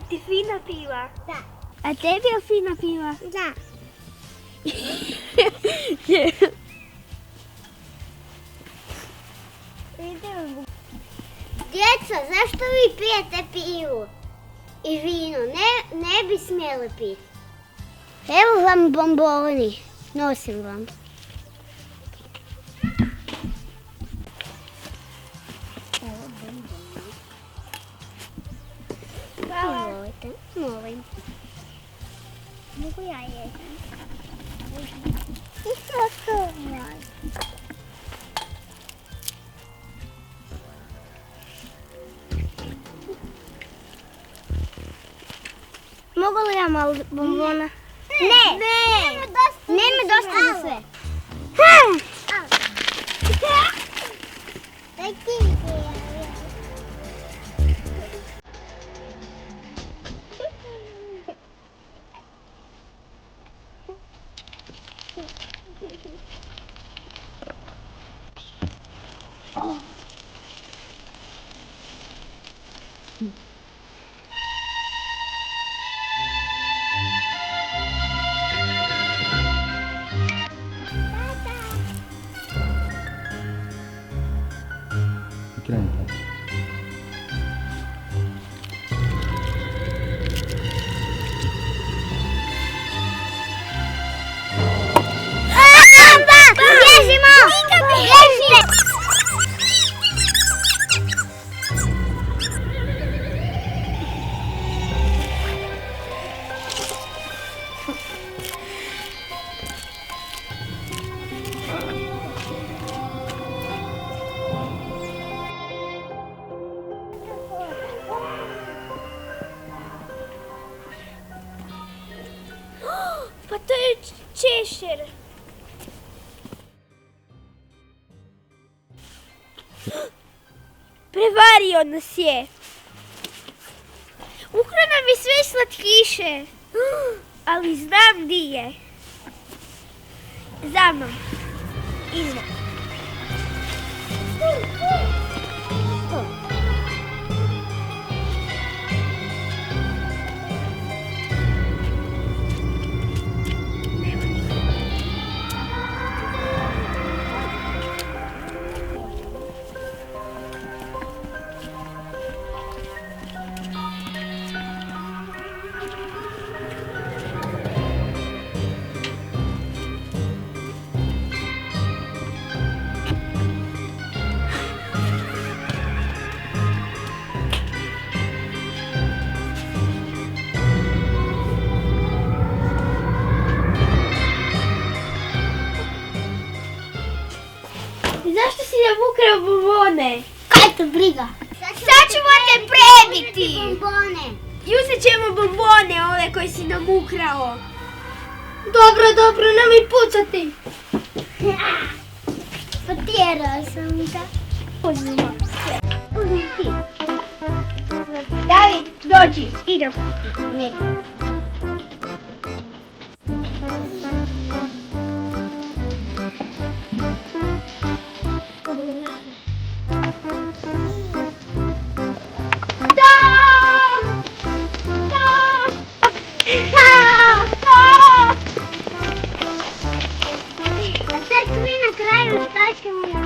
ti fina piva? Da. A tebi je fina piva? Da. Djeco, zašto vi pijete pivu i vino? Ne bi smjeli piti. Evo vam bomboni, nosim vam. Evo bomboni. Hvala. Izvolite, molim. Mogu ja jedan? I to molim. Mogu li ja malo bombona? Ne! Nema dosta za sve. Daj ti Krenite. Bježimo! Bježite! Pa to je češer. Prevario nas je. Ukrao nam je sve slatkiše. Ali znam di je. Za mnom. Izvod. Zašto si nam ukrao bombone? Kaj te briga? Sad ćemo te prebiti. Bombone. I uzet ćemo bombone ove koje si nam ukrao. Dobro, nemoj pucati. Potjerao sam ga. Uzmimo. Uzmi ti. David, dođi. Idem. Ne. A sad svi na kraju šta ćemo